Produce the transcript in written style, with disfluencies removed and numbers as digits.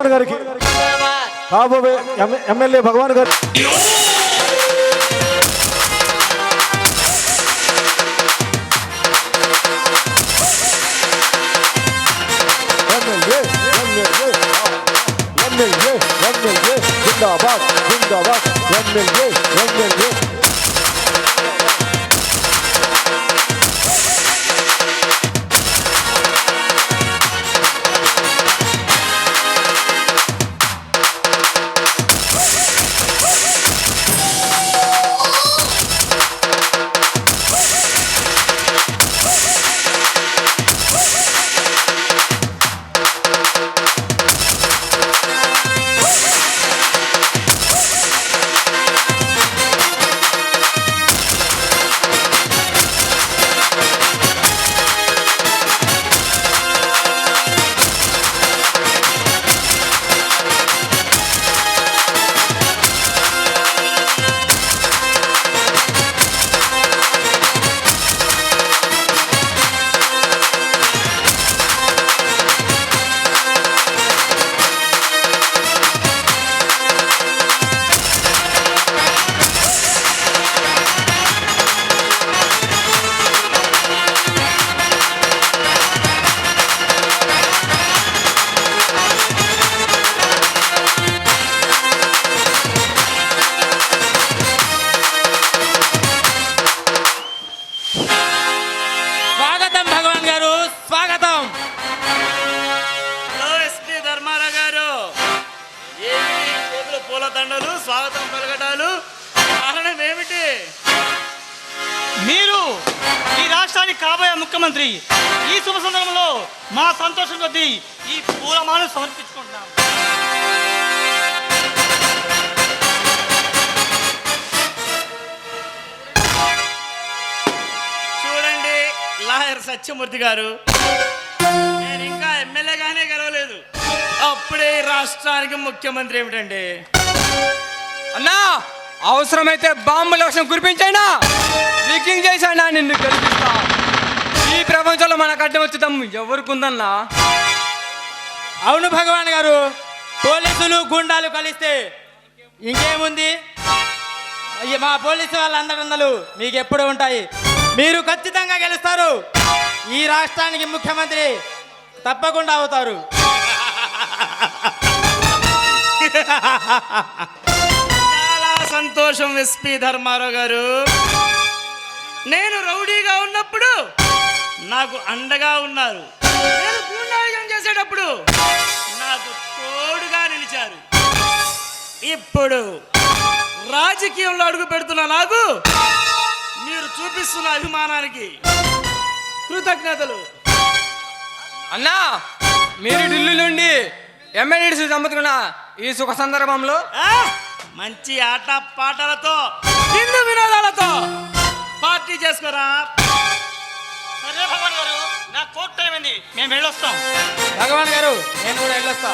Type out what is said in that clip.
భగవాన్ గారికి, కాబోయే ఎమ్మెల్యే భగవాన్ గారు. జిందాబాద్ జిందాబాద్ ఎమ్మెల్యే. పూలదండలు స్వాగతం పలకటాలు కారణం ఏమిటి? మీరు ఈ రాష్ట్రానికి కాబోయే ముఖ్యమంత్రి. ఈ శుభ సందర్భంలో మా సంతోషం కొద్దీ ఈ పూలమాలను సమర్పించుకుంటున్నాం. చూడండి లాయర్ సత్యమూర్తి గారు, నేను ఇంకా ఎమ్మెల్యేగానే గెలవలేదు, అప్పుడే రాష్ట్రానికి ముఖ్యమంత్రి ఏమిటండి? అన్నా, అవసరమైతే బాంబుల వర్షం కురిపించైనా లీకింగ్ చేశానా నిన్ను గెలిపిస్తా. ఈ ప్రపంచంలో మనకు అడ్డం వచ్చేద్దాం ఎవరికి ఉందన్నా? అవును భగవాన్ గారు, పోలీసులు గుండాలు కలిస్తే ఇంకేముంది? మా పోలీసు వాళ్ళ అండదండలు మీకు ఎప్పుడు ఉంటాయి. మీరు ఖచ్చితంగా గెలుస్తారు. ఈ రాష్ట్రానికి ముఖ్యమంత్రి తప్పకుండా అవుతారు. చాలా సంతోషం ఎస్పీ ధర్మారావు గారు. నేను రౌడీగా ఉన్నప్పుడు నాకు అండగా ఉన్నారు, నేను గూండాయిజం చేసేటప్పుడు నాకు తోడుగా నిలిచారు. ఇప్పుడు రాజకీయంలో అడుగు పెడుతున్న నాకు మీరు చూపిస్తున్న అభిమానానికి కృతజ్ఞతలు. అన్నా, మీరు ఢిల్లీ నుండి ఎమ్మెల్యేస్ చంపుతున్న ఈ సుఖ సందర్భంలో మంచి ఆట పాటలతో హిందూ వినోదాలతో పార్టీ చేసుకోరా. సరే భగవాన్ గారు, నా కోర్టు టైం అయింది, మేము వెళ్ళొస్తాం. భగవాన్ గారు, నేను కూడా వెళ్ళొస్తా.